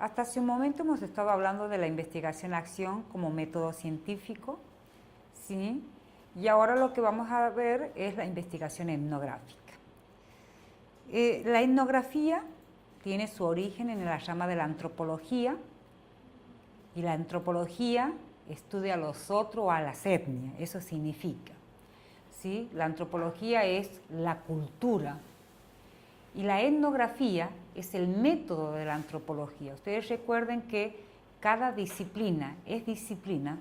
Hasta hace un momento hemos estado hablando de la investigación-acción como método científico, ¿sí? Y ahora lo que vamos a ver es la investigación etnográfica. La etnografía tiene su origen en la rama de la antropología, y la antropología estudia a los otros o a las etnias, eso significa, ¿sí? La antropología es la cultura, y la etnografía es el método de la antropología. Ustedes recuerden que cada disciplina es disciplina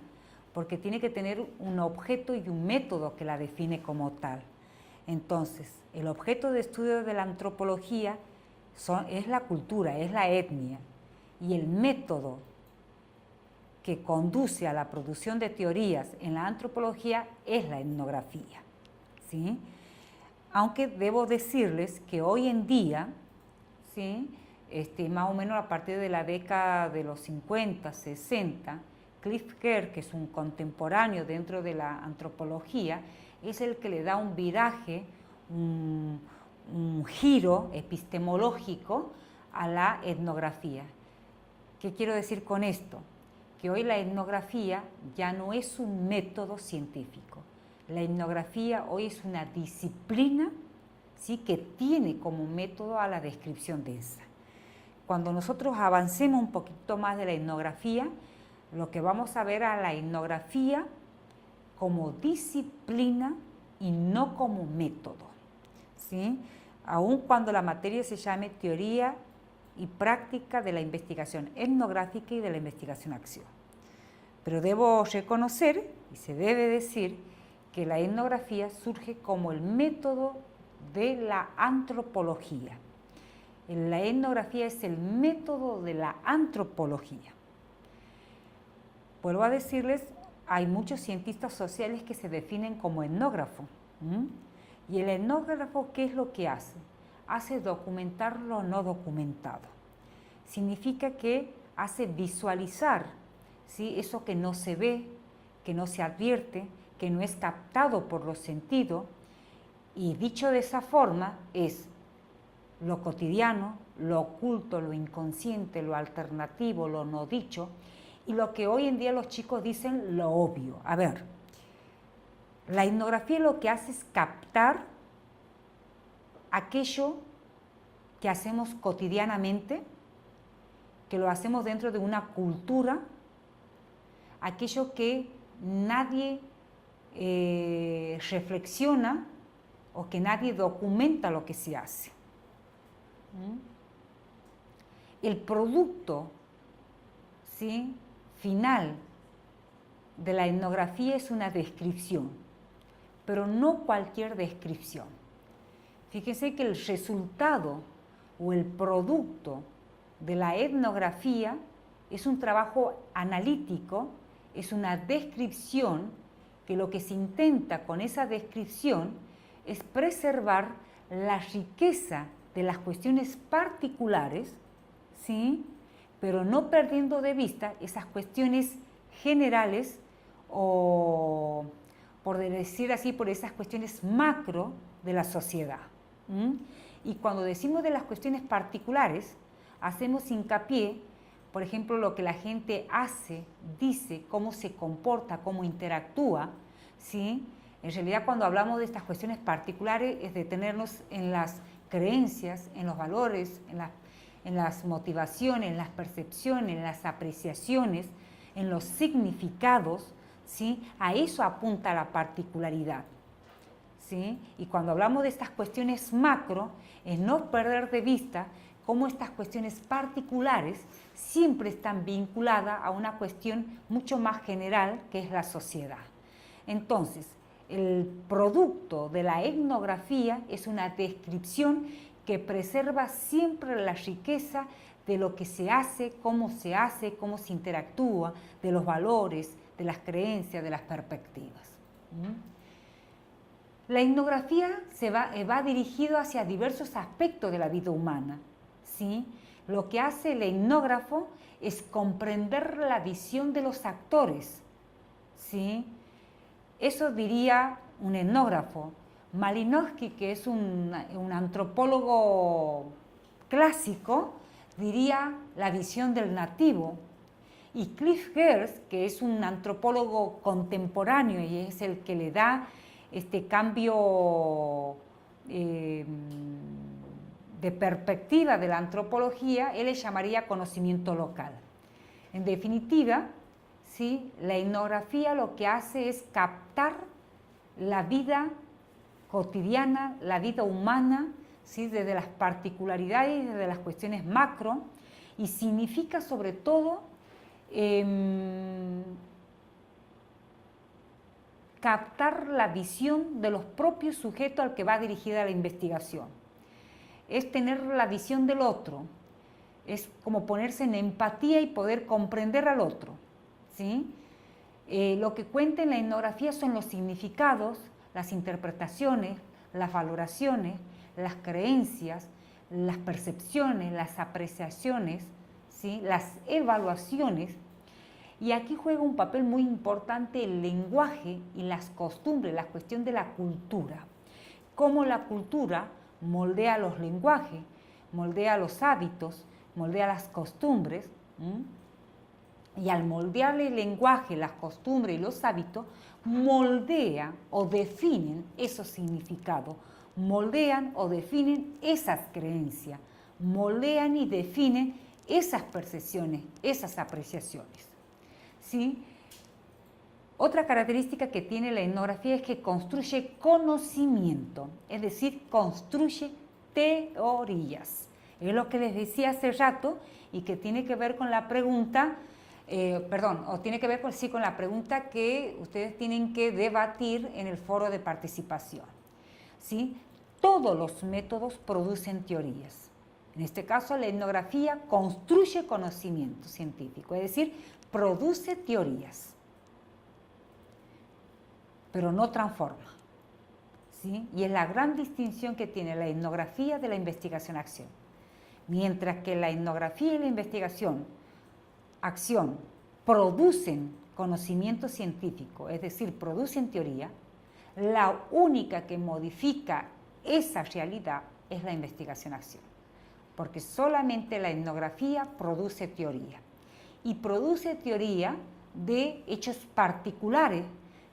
porque tiene que tener un objeto y un método que la define como tal. Entonces, el objeto de estudio de la antropología es la cultura, es la etnia, y el método que conduce a la producción de teorías en la antropología es la etnografía, ¿sí? Aunque debo decirles que hoy en día, ¿sí? Más o menos a partir de la década de los 50, 60, Cliff Kerr, que es un contemporáneo dentro de la antropología, es el que le da un viraje, un giro epistemológico a la etnografía. ¿Qué quiero decir con esto? Que hoy la etnografía ya no es un método científico. La etnografía hoy es una disciplina, ¿sí?, que tiene como método a la descripción densa. Cuando nosotros avancemos un poquito más de la etnografía, lo que vamos a ver a la etnografía como disciplina y no como método, ¿sí? Aun cuando la materia se llame teoría y práctica de la investigación etnográfica y de la investigación-acción. Pero debo reconocer, y se debe decir, que la etnografía surge como el método de la antropología. La etnografía es el método de la antropología. Vuelvo a decirles, hay muchos cientistas sociales que se definen como etnógrafo. Y el etnógrafo, ¿qué es lo que hace? Hace documentar lo no documentado. Significa que hace visualizar, ¿sí?, eso que no se ve, que no se advierte, que no es captado por los sentidos, y dicho de esa forma es lo cotidiano, lo oculto, lo inconsciente, lo alternativo, lo no dicho, y lo que hoy en día los chicos dicen lo obvio. A ver, la etnografía lo que hace es captar aquello que hacemos cotidianamente, que lo hacemos dentro de una cultura, aquello que nadie reflexiona o que nadie documenta lo que se hace. El producto, ¿sí?, final de la etnografía es una descripción, pero no cualquier descripción. Fíjense que el resultado o el producto de la etnografía es un trabajo analítico, es una descripción que lo que se intenta con esa descripción es preservar la riqueza de las cuestiones particulares, ¿sí?, pero no perdiendo de vista esas cuestiones generales o, por decir así, por esas cuestiones macro de la sociedad. Y cuando decimos de las cuestiones particulares, hacemos hincapié, por ejemplo, lo que la gente hace, dice, cómo se comporta, cómo interactúa, ¿sí? En realidad, cuando hablamos de estas cuestiones particulares, es detenernos en las creencias, en los valores, en las motivaciones, en las percepciones, en las apreciaciones, en los significados, ¿sí? A eso apunta la particularidad, ¿sí? Y cuando hablamos de estas cuestiones macro, es no perder de vista cómo estas cuestiones particulares siempre están vinculadas a una cuestión mucho más general, que es la sociedad. Entonces, el producto de la etnografía es una descripción que preserva siempre la riqueza de lo que se hace, cómo se interactúa, de los valores, de las creencias, de las perspectivas. La etnografía va dirigido hacia diversos aspectos de la vida humana, ¿sí? Lo que hace el etnógrafo es comprender la visión de los actores, ¿sí? Eso diría un etnógrafo. Malinowski, que es un antropólogo clásico, diría la visión del nativo. Y Cliff Geertz, que es un antropólogo contemporáneo y es el que le da este cambio de perspectiva de la antropología, él le llamaría conocimiento local. En definitiva, ¿sí?, la etnografía lo que hace es captar la vida cotidiana, la vida humana, ¿sí?, desde las particularidades, desde las cuestiones macro, y significa sobre todo captar la visión de los propios sujetos al que va dirigida la investigación. Es tener la visión del otro, es como ponerse en empatía y poder comprender al otro, ¿sí? Lo que cuenta en la etnografía son los significados, las interpretaciones, las valoraciones, las creencias, las percepciones, las apreciaciones, ¿sí?, las evaluaciones. Y aquí juega un papel muy importante el lenguaje y las costumbres, la cuestión de la cultura. Cómo la cultura moldea los lenguajes, moldea los hábitos, moldea las costumbres. Y al moldear el lenguaje, las costumbres y los hábitos, moldea o definen esos significados, moldean o definen esas creencias, moldean y definen esas percepciones, esas apreciaciones. ¿Sí? Otra característica que tiene la etnografía es que construye conocimiento, es decir, construye teorías. Es lo que les decía hace rato y que tiene que ver con la pregunta, tiene que ver con la pregunta que ustedes tienen que debatir en el foro de participación. ¿Sí? Todos los métodos producen teorías. En este caso, la etnografía construye conocimiento científico, es decir, produce teorías, pero no transforma. ¿Sí? Y es la gran distinción que tiene la etnografía de la investigación-acción. Mientras que la etnografía y la investigación-acción producen conocimiento científico, es decir, producen teoría, la única que modifica esa realidad es la investigación-acción. Porque solamente la etnografía produce teoría. Y produce teoría de hechos particulares,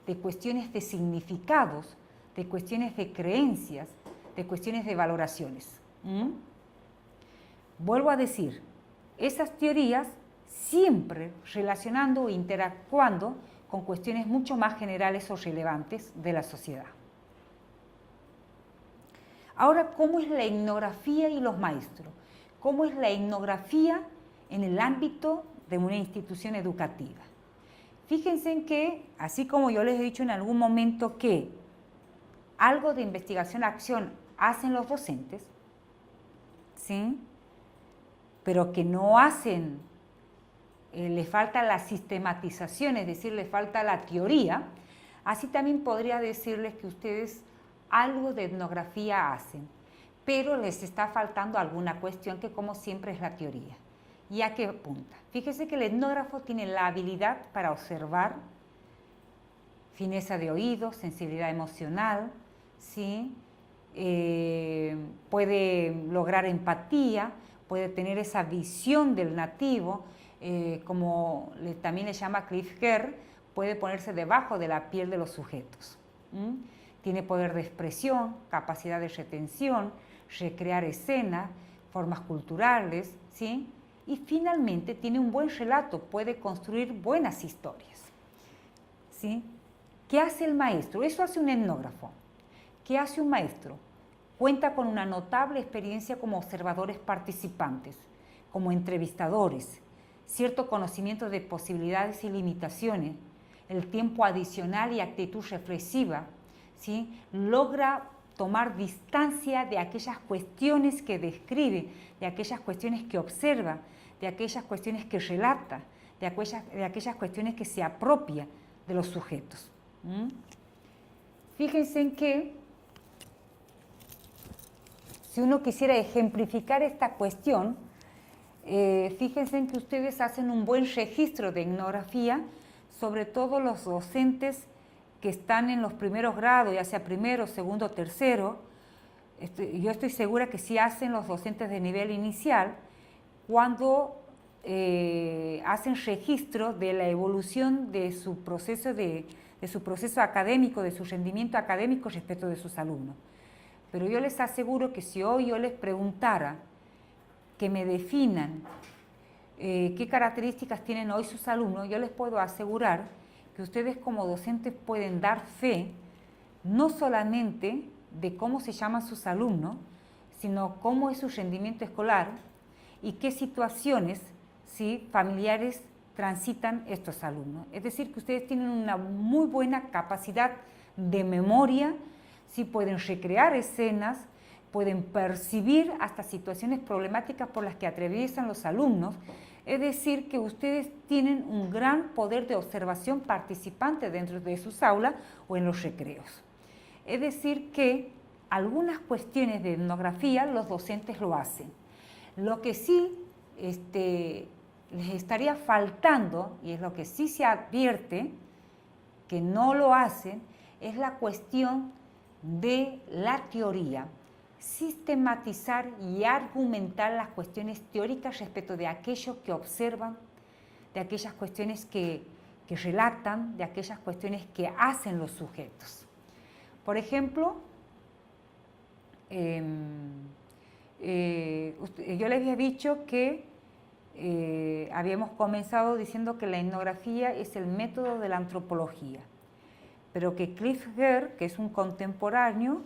de cuestiones de significados, de cuestiones de creencias, de cuestiones de valoraciones. Vuelvo a decir, esas teorías siempre relacionando o interactuando con cuestiones mucho más generales o relevantes de la sociedad. Ahora, ¿cómo es la etnografía y los maestros? ¿Cómo es la etnografía en el ámbito de una institución educativa? Fíjense en que, así como yo les he dicho en algún momento que algo de investigación-acción hacen los docentes, ¿sí?, pero que no hacen, le falta la sistematización, es decir, le falta la teoría, así también podría decirles que ustedes algo de etnografía hacen, pero les está faltando alguna cuestión que, como siempre, es la teoría. ¿Y a qué apunta? Fíjese que el etnógrafo tiene la habilidad para observar, fineza de oído, sensibilidad emocional, ¿sí? Puede lograr empatía, puede tener esa visión del nativo, como también le llama Cliff Geertz, puede ponerse debajo de la piel de los sujetos. Tiene poder de expresión, capacidad de retención, recrear escenas, formas culturales, ¿sí? Y finalmente tiene un buen relato, puede construir buenas historias, ¿sí? ¿Qué hace el maestro? Eso hace un etnógrafo. ¿Qué hace un maestro? Cuenta con una notable experiencia como observadores participantes, como entrevistadores, cierto conocimiento de posibilidades y limitaciones, el tiempo adicional y actitud reflexiva, ¿sí? Logra tomar distancia de aquellas cuestiones que describe, de aquellas cuestiones que observa, de aquellas cuestiones que relata, de aquellas cuestiones que se apropia de los sujetos. Fíjense en que si uno quisiera ejemplificar esta cuestión, fíjense en que ustedes hacen un buen registro de etnografía, sobre todo los docentes que están en los primeros grados, ya sea primero, segundo, tercero. Yo estoy segura que sí hacen los docentes de nivel inicial, cuando hacen registro de la evolución de su proceso académico, de su rendimiento académico respecto de sus alumnos. Pero yo les aseguro que si hoy yo les preguntara que me definan qué características tienen hoy sus alumnos, yo les puedo asegurar que ustedes como docentes pueden dar fe no solamente de cómo se llaman sus alumnos, sino cómo es su rendimiento escolar y qué situaciones familiares transitan estos alumnos. Es decir, que ustedes tienen una muy buena capacidad de memoria, pueden recrear escenas, pueden percibir hasta situaciones problemáticas por las que atraviesan los alumnos. Es decir, que ustedes tienen un gran poder de observación participante dentro de sus aulas o en los recreos. Es decir, que algunas cuestiones de etnografía los docentes lo hacen. Lo que sí les estaría faltando, y es lo que sí se advierte, que no lo hacen, es la cuestión de la teoría. Sistematizar y argumentar las cuestiones teóricas respecto de aquello que observan, de aquellas cuestiones que relatan, de aquellas cuestiones que hacen los sujetos. Por ejemplo, yo les había dicho que habíamos comenzado diciendo que la etnografía es el método de la antropología, pero que Cliff Gare, que es un contemporáneo,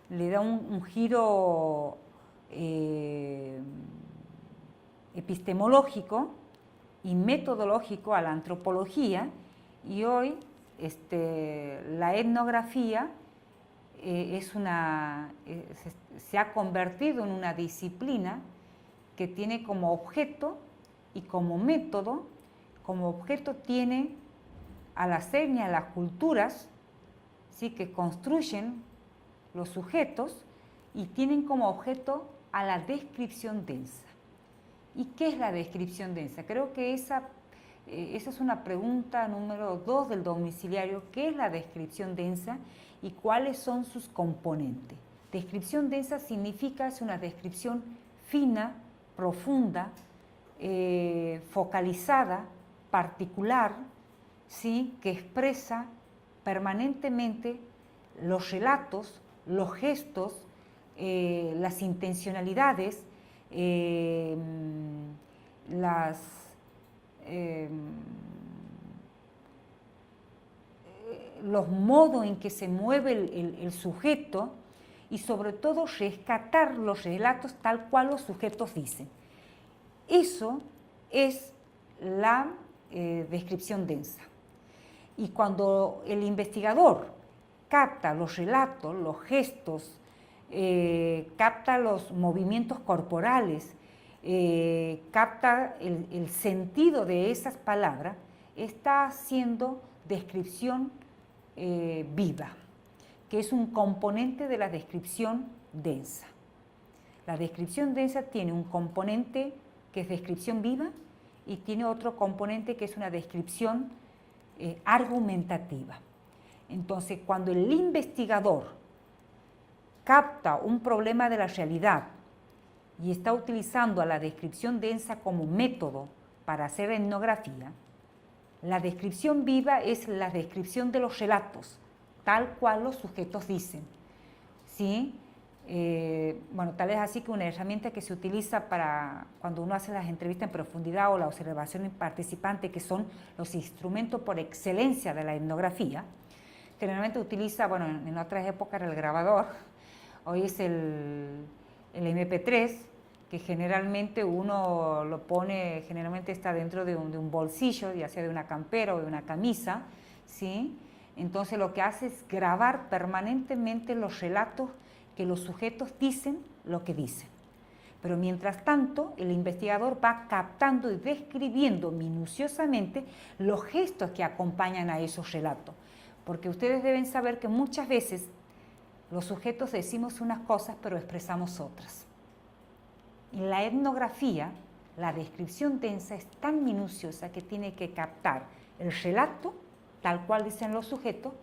le da un giro epistemológico y metodológico a la antropología, y hoy la etnografía se ha convertido en una disciplina que tiene como objeto y como método, como objeto tiene a las etnias, a las culturas, que construyen los sujetos, y tienen como objeto a la descripción densa. ¿Y qué es la descripción densa? Creo que esa es una pregunta número 2 del domiciliario. ¿Qué es la descripción densa y cuáles son sus componentes? Descripción densa significa, es una descripción fina, profunda, focalizada, particular, que expresa permanentemente los relatos, los gestos, las intencionalidades, los modos en que se mueve el sujeto, y sobre todo rescatar los relatos tal cual los sujetos dicen. Eso es la descripción densa. Y cuando el investigador capta los relatos, los gestos, capta los movimientos corporales, capta el sentido de esas palabras, está haciendo descripción viva, que es un componente de la descripción densa. La descripción densa tiene un componente que es descripción viva y tiene otro componente que es una descripción argumentativa. Entonces, cuando el investigador capta un problema de la realidad y está utilizando a la descripción densa como método para hacer etnografía, la descripción viva es la descripción de los relatos, tal cual los sujetos dicen. Tal vez así que una herramienta que se utiliza para cuando uno hace las entrevistas en profundidad o la observación en participante, que son los instrumentos por excelencia de la etnografía, generalmente utiliza, en otras épocas era el grabador, hoy es el MP3, que generalmente uno lo pone, generalmente está dentro de un bolsillo, ya sea de una campera o de una camisa, Entonces lo que hace es grabar permanentemente los relatos que los sujetos dicen lo que dicen. Pero mientras tanto, el investigador va captando y describiendo minuciosamente los gestos que acompañan a esos relatos. Porque ustedes deben saber que muchas veces los sujetos decimos unas cosas, pero expresamos otras. En la etnografía, la descripción densa es tan minuciosa que tiene que captar el relato, tal cual dicen los sujetos,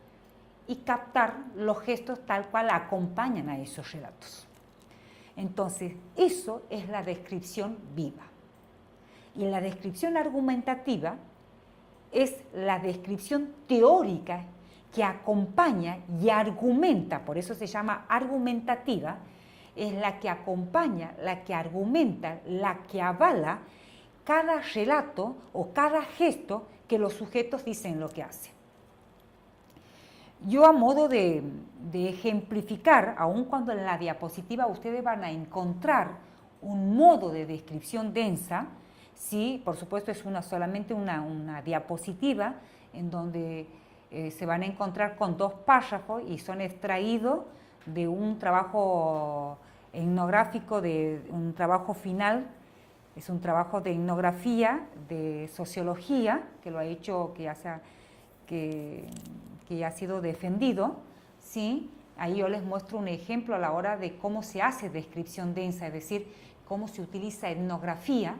y captar los gestos tal cual acompañan a esos relatos. Entonces, eso es la descripción viva. Y la descripción argumentativa es la descripción teórica que acompaña y argumenta, por eso se llama argumentativa, es la que acompaña, la que argumenta, la que avala cada relato o cada gesto que los sujetos dicen lo que hacen. Yo, a modo de ejemplificar, aun cuando en la diapositiva ustedes van a encontrar un modo de descripción densa, sí, por supuesto es solamente una diapositiva en donde se van a encontrar con 2 párrafos y son extraídos de un trabajo etnográfico, de un trabajo final. Es un trabajo de etnografía, de sociología, que lo ha hecho, que ya ha sido defendido, ¿sí? Ahí yo les muestro un ejemplo a la hora de cómo se hace descripción densa, es decir, cómo se utiliza etnografía,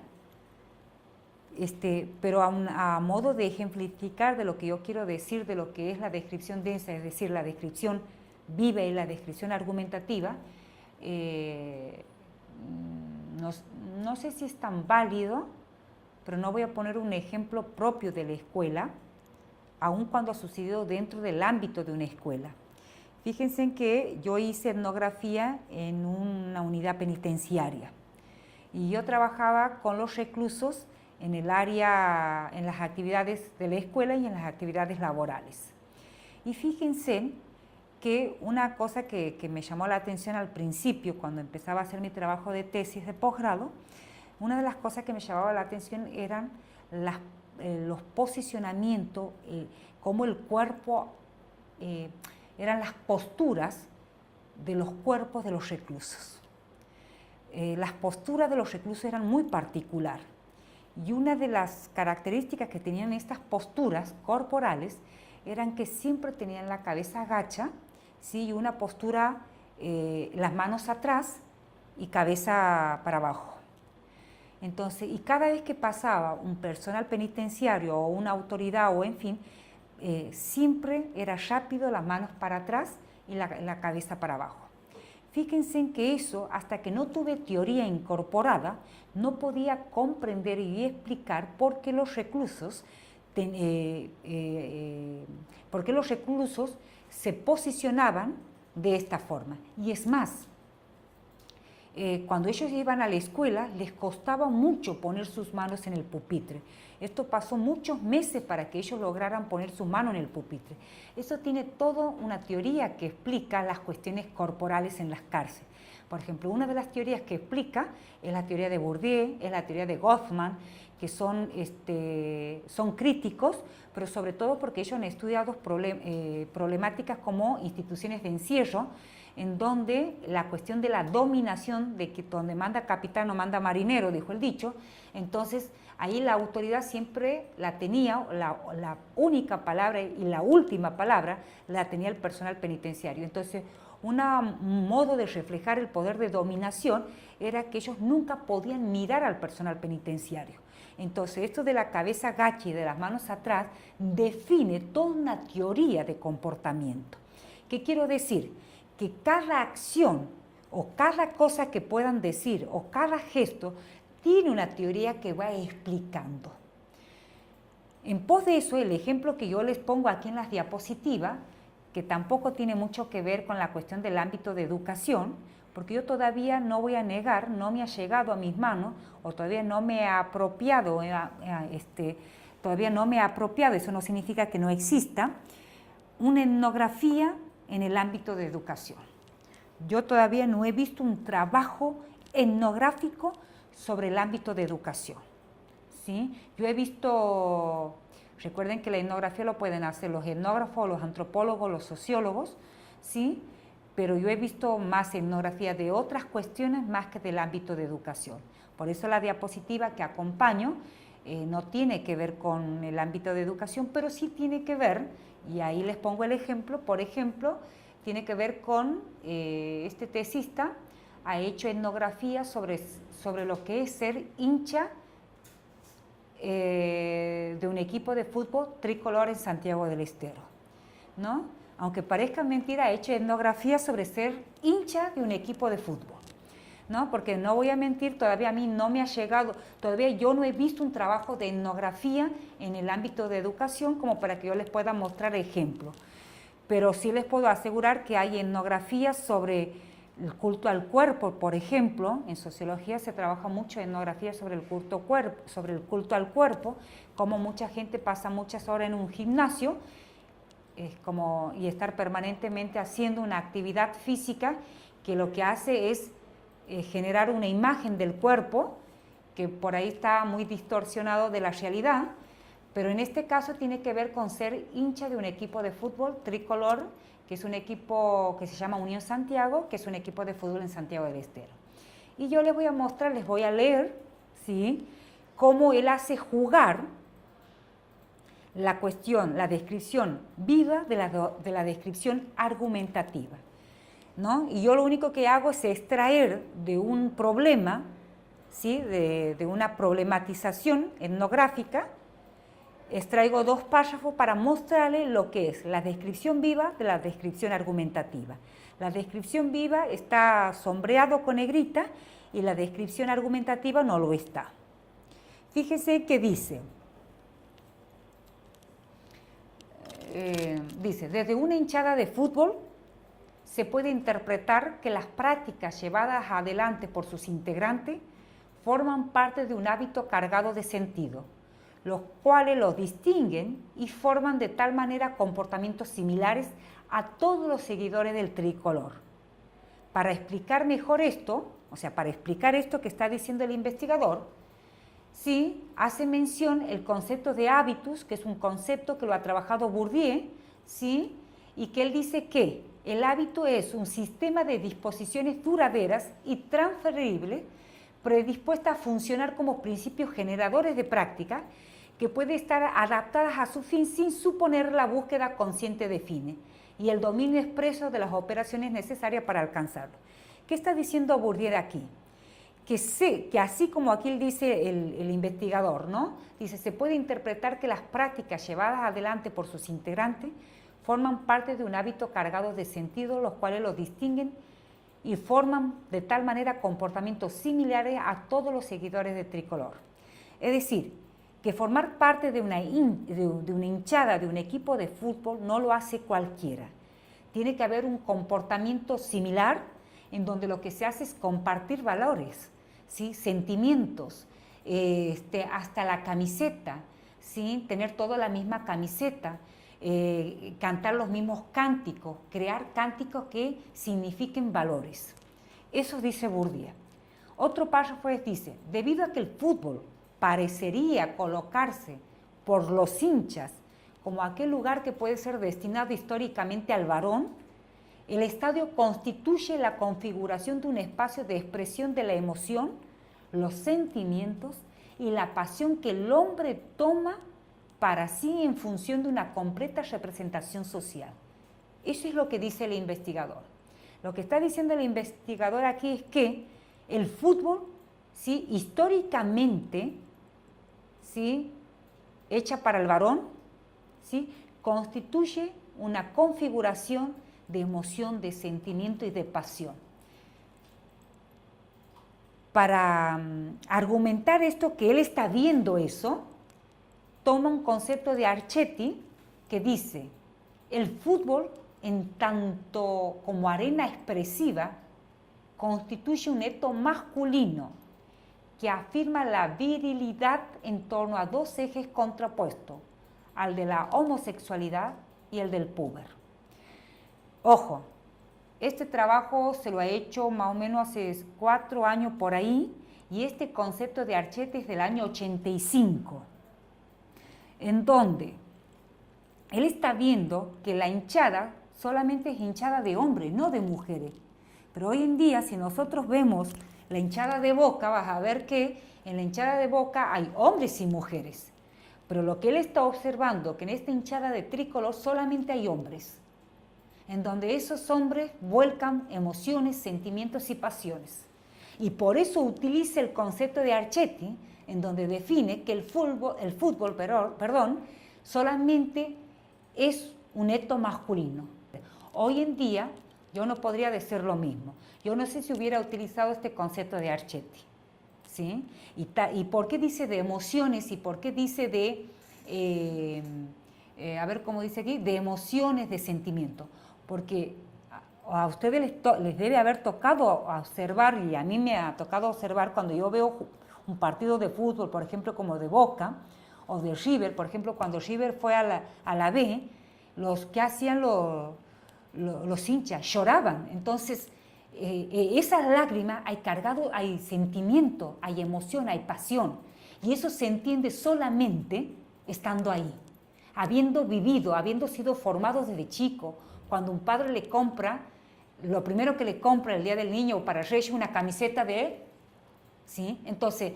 pero a modo de ejemplificar de lo que yo quiero decir de lo que es la descripción densa, es decir, la descripción viva y la descripción argumentativa. No sé si es tan válido, pero no voy a poner un ejemplo propio de la escuela, aun cuando ha sucedido dentro del ámbito de una escuela. Fíjense en que yo hice etnografía en una unidad penitenciaria y yo trabajaba con los reclusos en el área, en las actividades de la escuela y en las actividades laborales. Y fíjense que una cosa que me llamó la atención al principio, cuando empezaba a hacer mi trabajo de tesis de posgrado, una de las cosas que me llamaba la atención eran los posicionamientos, cómo el cuerpo, eran las posturas de los cuerpos de los reclusos. Las posturas de los reclusos eran muy particular y una de las características que tenían estas posturas corporales eran que siempre tenían la cabeza agacha, ¿sí? Y una postura, las manos atrás y cabeza para abajo. Entonces, y cada vez que pasaba un personal penitenciario o una autoridad o en fin, siempre era rápido las manos para atrás y la cabeza para abajo. Fíjense en que eso, hasta que no tuve teoría incorporada, no podía comprender y explicar por qué los reclusos se posicionaban de esta forma. Y es más, cuando ellos iban a la escuela, les costaba mucho poner sus manos en el pupitre. Esto pasó muchos meses para que ellos lograran poner su mano en el pupitre. Eso tiene toda una teoría que explica las cuestiones corporales en las cárceles. Por ejemplo, una de las teorías que explica es la teoría de Bourdieu, es la teoría de Goffman, que son críticos, pero sobre todo porque ellos han estudiado problemáticas como instituciones de encierro, en donde la cuestión de la dominación, de que donde manda capitán no manda marinero, dijo el dicho, entonces ahí la autoridad siempre la tenía, la única palabra y la última palabra la tenía el personal penitenciario. Entonces, un modo de reflejar el poder de dominación era que ellos nunca podían mirar al personal penitenciario. Entonces, esto de la cabeza agacha y de las manos atrás define toda una teoría de comportamiento. ¿Qué quiero decir? Que cada acción o cada cosa que puedan decir o cada gesto tiene una teoría que va explicando. En pos de eso, el ejemplo que yo les pongo aquí en las diapositivas, que tampoco tiene mucho que ver con la cuestión del ámbito de educación, porque yo todavía no voy a negar, no me ha llegado a mis manos, o todavía no me he apropiado, eso no significa que no exista, una etnografía en el ámbito de educación. Yo todavía no he visto un trabajo etnográfico sobre el ámbito de educación, ¿sí? Yo he visto, recuerden que la etnografía lo pueden hacer los etnógrafos, los antropólogos, los sociólogos, ¿sí? Pero yo he visto más etnografía de otras cuestiones más que del ámbito de educación. Por eso la diapositiva que acompaño no tiene que ver con el ámbito de educación, pero sí tiene que ver, y ahí les pongo el ejemplo, por ejemplo, tiene que ver con este tesista ha hecho etnografía sobre lo que es ser hincha de un equipo de fútbol tricolor en Santiago del Estero, ¿no? Aunque parezca mentira, ha hecho etnografía sobre ser hincha de un equipo de fútbol. ¿no? Porque no voy a mentir, todavía a mí no me ha llegado, todavía yo no he visto un trabajo de etnografía en el ámbito de educación como para que yo les pueda mostrar ejemplos. Pero sí les puedo asegurar que hay etnografías sobre el culto al cuerpo, por ejemplo. En sociología se trabaja mucho etnografía sobre el culto al cuerpo, como mucha gente pasa muchas horas en un gimnasio y estar permanentemente haciendo una actividad física que lo que hace es generar una imagen del cuerpo que por ahí está muy distorsionado de la realidad, pero en este caso tiene que ver con ser hincha de un equipo de fútbol tricolor, que es un equipo que se llama Unión Santiago, que es un equipo de fútbol en Santiago del Estero. Y yo les voy a mostrar, les voy a leer, ¿sí?, cómo él hace jugar la cuestión, la descripción viva de la descripción argumentativa, ¿no? Y yo lo único que hago es extraer de un problema, ¿sí?, de una problematización etnográfica, extraigo 2 párrafos para mostrarle lo que es la descripción viva de la descripción argumentativa. La descripción viva está sombreado con negrita y la descripción argumentativa no lo está. Fíjese que dice, desde una hinchada de fútbol se puede interpretar que las prácticas llevadas adelante por sus integrantes forman parte de un hábito cargado de sentido, los cuales los distinguen y forman de tal manera comportamientos similares a todos los seguidores del tricolor. Para explicar mejor esto, o sea, para explicar esto que está diciendo el investigador, sí, hace mención el concepto de hábitus, que es un concepto que lo ha trabajado Bourdieu, sí, y que él dice que el hábito es un sistema de disposiciones duraderas y transferibles predispuestas a funcionar como principios generadores de práctica que puede estar adaptadas a su fin sin suponer la búsqueda consciente de fines y el dominio expreso de las operaciones necesarias para alcanzarlo. ¿Qué está diciendo Bourdieu aquí? Que así como aquí él dice el investigador, ¿no? Dice, se puede interpretar que las prácticas llevadas adelante por sus integrantes forman parte de un hábito cargado de sentido, los cuales los distinguen y forman de tal manera comportamientos similares a todos los seguidores de tricolor. Es decir, que formar parte de una hinchada, de un equipo de fútbol, no lo hace cualquiera. Tiene que haber un comportamiento similar en donde lo que se hace es compartir valores, ¿sí?, sentimientos, hasta la camiseta, ¿sí?, tener toda la misma camiseta, cantar los mismos cánticos, crear cánticos que signifiquen valores. Eso dice Bourdieu. Otro párrafo dice, debido a que el fútbol parecería colocarse por los hinchas como aquel lugar que puede ser destinado históricamente al varón, el estadio constituye la configuración de un espacio de expresión de la emoción, los sentimientos y la pasión que el hombre toma para sí en función de una completa representación social. Eso es lo que dice el investigador. Lo que está diciendo el investigador aquí es que el fútbol, ¿sí?, históricamente, ¿sí?, hecha para el varón, ¿sí?, constituye una configuración de emoción, de sentimiento y de pasión. Para argumentar esto, que él está viendo eso, toma un concepto de Archetti que dice, el fútbol, en tanto como arena expresiva, constituye un hecho masculino que afirma la virilidad en torno a 2 ejes contrapuestos, al de la homosexualidad y el del puber. Ojo, este trabajo se lo ha hecho más o menos hace 4 años por ahí, y este concepto de Archetti es del año 85, en donde él está viendo que la hinchada solamente es hinchada de hombres, no de mujeres. Pero hoy en día, si nosotros vemos la hinchada de Boca, vas a ver que en la hinchada de Boca hay hombres y mujeres. Pero lo que él está observando, que en esta hinchada de tricolor solamente hay hombres, en donde esos hombres vuelcan emociones, sentimientos y pasiones. Y por eso utiliza el concepto de Archetti, en donde define que el fútbol, solamente es un hecho masculino. Hoy en día Yo no podría decir lo mismo. Yo no sé si hubiera utilizado este concepto de Archetti, ¿sí? ¿Y por qué dice de emociones y por qué dice de, a ver cómo dice aquí, de emociones, de sentimiento? Porque a ustedes les debe haber tocado observar, y a mí me ha tocado observar cuando yo veo un partido de fútbol, por ejemplo, como de Boca o de River, por ejemplo, cuando River fue a la B, los que hacían los hinchas lloraban. Entonces, esas lágrimas hay sentimiento, hay emoción, hay pasión. Y eso se entiende solamente estando ahí, habiendo vivido, habiendo sido formado desde chico. Cuando un padre le compra, lo primero que le compra el Día del Niño o para Reyes, una camiseta de él, ¿sí? Entonces,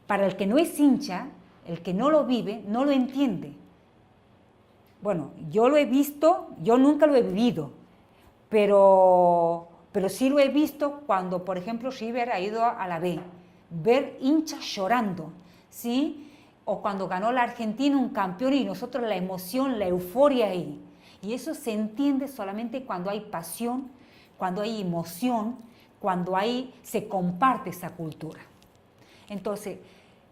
para el que no es hincha, el que no lo vive, no lo entiende. Bueno, yo lo he visto, yo nunca lo he vivido, pero sí lo he visto cuando, por ejemplo, River ha ido a la B, ver hinchas llorando, ¿sí? O cuando ganó la Argentina un campeón y nosotros la emoción, la euforia ahí. Y eso se entiende solamente cuando hay pasión, cuando hay emoción, cuando se comparte esa cultura. Entonces,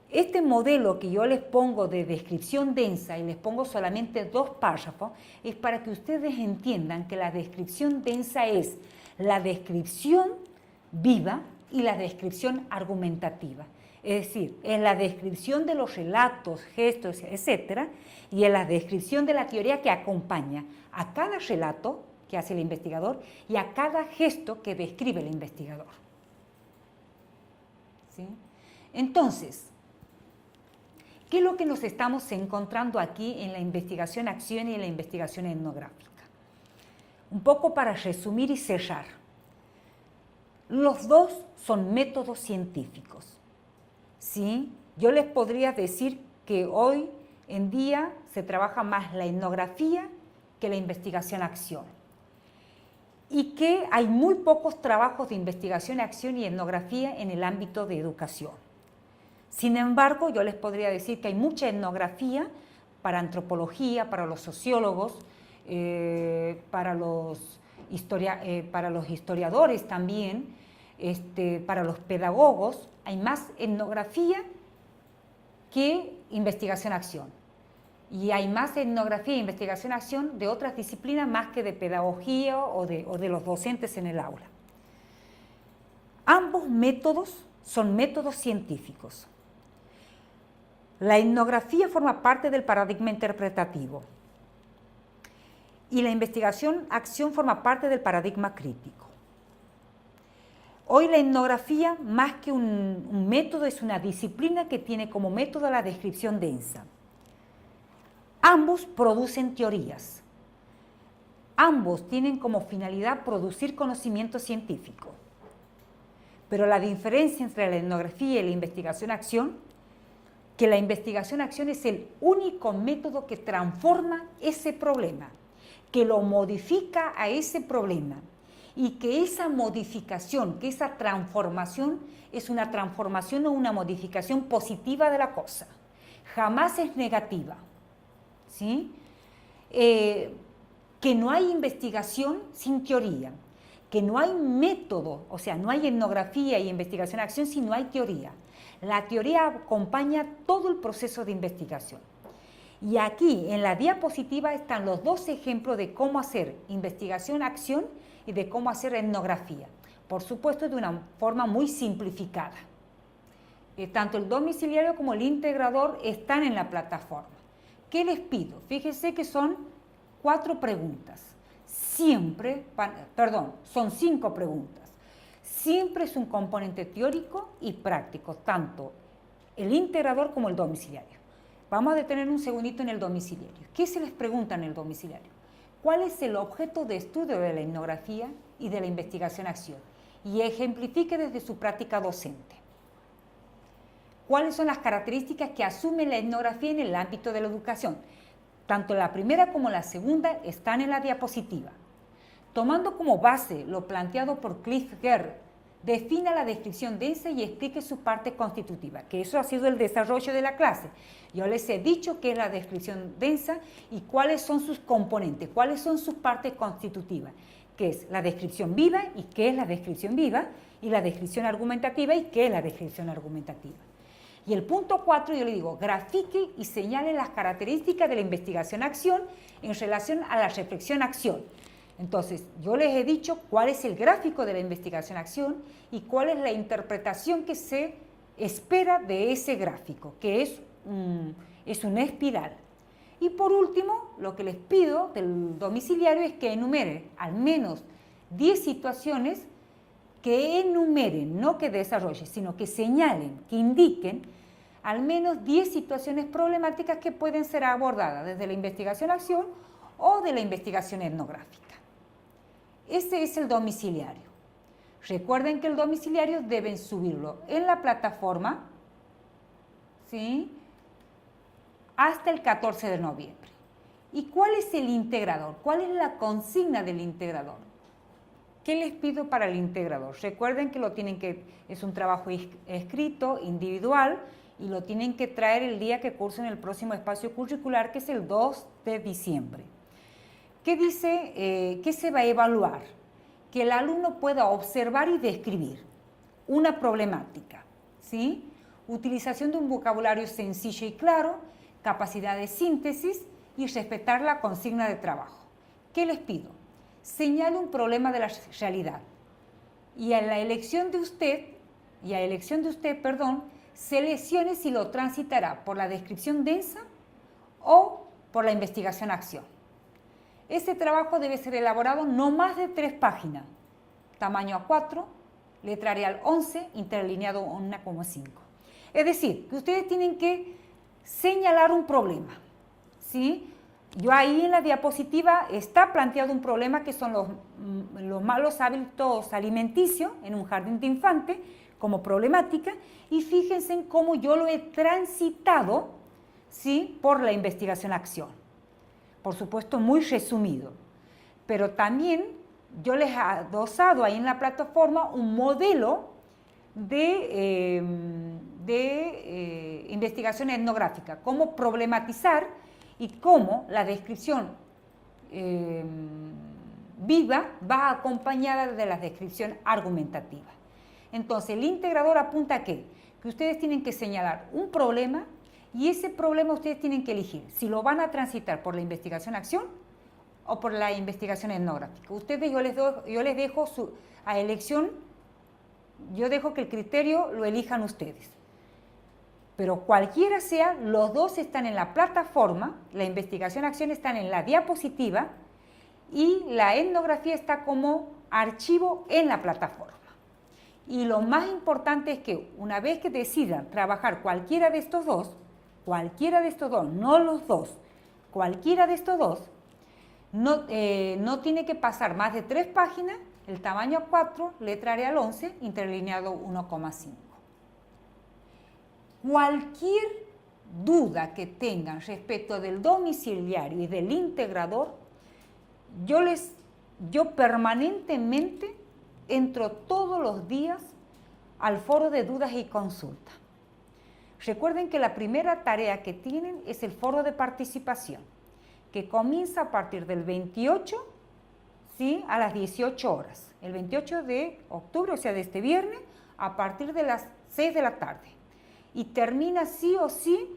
este modelo que yo les pongo de descripción densa y les pongo solamente 2 párrafos es para que ustedes entiendan que la descripción densa es la descripción viva y la descripción argumentativa. Es decir, es la descripción de los relatos, gestos, etc. y es la descripción de la teoría que acompaña a cada relato que hace el investigador y a cada gesto que describe el investigador. ¿Sí? Entonces, ¿qué es lo que nos estamos encontrando aquí en la investigación-acción y en la investigación etnográfica? Un poco para resumir y cerrar. Los dos son métodos científicos. ¿Sí? Yo les podría decir que hoy en día se trabaja más la etnografía que la investigación-acción. Y que hay muy pocos trabajos de investigación-acción y etnografía en el ámbito de educación. Sin embargo, yo les podría decir que hay mucha etnografía para antropología, para los sociólogos, para los historiadores también, para los pedagogos. Hay más etnografía que investigación-acción. Y hay más etnografía e investigación-acción de otras disciplinas más que de pedagogía o de los docentes en el aula. Ambos métodos son métodos científicos. La etnografía forma parte del paradigma interpretativo y la investigación-acción forma parte del paradigma crítico. Hoy la etnografía, más que un método, es una disciplina que tiene como método la descripción densa. Ambos producen teorías. Ambos tienen como finalidad producir conocimiento científico. Pero la diferencia entre la etnografía y la investigación-acción, que la investigación-acción es el único método que transforma ese problema, que lo modifica a ese problema, y que esa modificación, que esa transformación es una transformación o una modificación positiva de la cosa, jamás es negativa, ¿sí? Que no hay investigación sin teoría, que no hay método, o sea, no hay etnografía y investigación-acción si no hay teoría. La teoría acompaña todo el proceso de investigación. Y aquí, en la diapositiva, están los 2 ejemplos de cómo hacer investigación-acción y de cómo hacer etnografía. Por supuesto, de una forma muy simplificada. Tanto el domiciliario como el integrador están en la plataforma. ¿Qué les pido? Fíjense que son 4 preguntas. Son 5 preguntas. Siempre es un componente teórico y práctico, tanto el integrador como el domiciliario. Vamos a detener un segundito en el domiciliario. ¿Qué se les pregunta en el domiciliario? ¿Cuál es el objeto de estudio de la etnografía y de la investigación-acción? Y ejemplifique desde su práctica docente. ¿Cuáles son las características que asume la etnografía en el ámbito de la educación? Tanto la primera como la segunda están en la diapositiva. Tomando como base lo planteado por Cliff Gerr, defina la descripción densa y explique su parte constitutiva, que eso ha sido el desarrollo de la clase. Yo les he dicho qué es la descripción densa y cuáles son sus componentes, cuáles son sus partes constitutivas, que es la descripción viva y qué es la descripción viva, y la descripción argumentativa y qué es la descripción argumentativa. Y el punto 4 yo le digo, grafique y señale las características de la investigación-acción en relación a la reflexión-acción. Entonces, yo les he dicho cuál es el gráfico de la investigación-acción y cuál es la interpretación que se espera de ese gráfico, que es una espiral. Y por último, lo que les pido del domiciliario es que enumere al menos 10 situaciones, que enumeren, no que desarrollen, sino que señalen, que indiquen al menos 10 situaciones problemáticas que pueden ser abordadas desde la investigación-acción o de la investigación etnográfica. Ese es el domiciliario. Recuerden que el domiciliario deben subirlo en la plataforma, ¿sí?, hasta el 14 de noviembre. ¿Y cuál es el integrador? ¿Cuál es la consigna del integrador? ¿Qué les pido para el integrador? Recuerden que es un trabajo escrito, individual, y lo tienen que traer el día que cursen el próximo espacio curricular, que es el 2 de diciembre. ¿Qué dice? ¿Qué se va a evaluar? Que el alumno pueda observar y describir una problemática, ¿sí? Utilización de un vocabulario sencillo y claro, capacidad de síntesis y respetar la consigna de trabajo. ¿Qué les pido? Señale un problema de la realidad y a elección de usted, seleccione si lo transitará por la descripción densa o por la investigación-acción. Ese trabajo debe ser elaborado no más de 3 páginas, tamaño A4, letra Arial 11, interlineado 1,5. Es decir, que ustedes tienen que señalar un problema, ¿sí? Yo ahí en la diapositiva está planteado un problema que son los malos hábitos alimenticios en un jardín de infante como problemática, y fíjense en cómo yo lo he transitado, ¿sí?, por la investigación-acción. Por supuesto, muy resumido, pero también yo les he adosado ahí en la plataforma un modelo de investigación etnográfica, cómo problematizar y cómo la descripción viva va acompañada de la descripción argumentativa. Entonces, el integrador apunta a ¿qué? Que ustedes tienen que señalar un problema y ese problema ustedes tienen que elegir si lo van a transitar por la investigación-acción o por la investigación etnográfica. Ustedes, yo les dejo a elección, yo dejo que el criterio lo elijan ustedes. Pero cualquiera sea, los dos están en la plataforma, la investigación-acción están en la diapositiva y la etnografía está como archivo en la plataforma. Y lo más importante es que una vez que decidan trabajar cualquiera de estos dos, no los dos, cualquiera de estos dos, no tiene que pasar más de 3 páginas, el tamaño A4, letra Arial 11, interlineado 1,5. Cualquier duda que tengan respecto del domiciliario y del integrador, yo permanentemente entro todos los días al foro de dudas y consultas. Recuerden que la primera tarea que tienen es el foro de participación, que comienza a partir del 28, ¿sí?, a las 18 horas. El 28 de octubre, o sea, de este viernes, a partir de las 6 de la tarde. Y termina sí o sí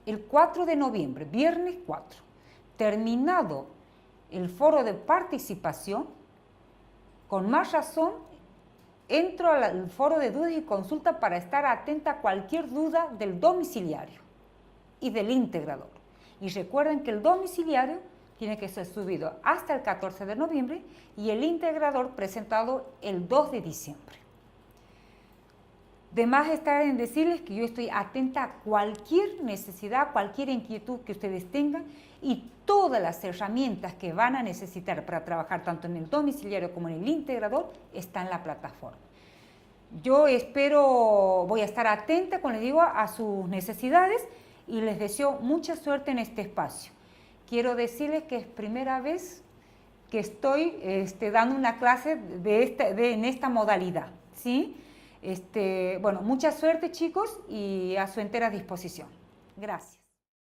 el 4 de noviembre, viernes 4. Terminado el foro de participación, con más razón, entro al foro de dudas y consulta para estar atenta a cualquier duda del domiciliario y del integrador. Y recuerden que el domiciliario tiene que ser subido hasta el 14 de noviembre y el integrador presentado el 2 de diciembre. De más estar en decirles que yo estoy atenta a cualquier necesidad, cualquier inquietud que ustedes tengan y todas las herramientas que van a necesitar para trabajar tanto en el domiciliario como en el integrador están en la plataforma. Yo voy a estar atenta, como les digo, a sus necesidades y les deseo mucha suerte en este espacio. Quiero decirles que es primera vez que estoy dando una clase en esta modalidad, ¿sí? Bueno, mucha suerte, chicos, y a su entera disposición. Gracias.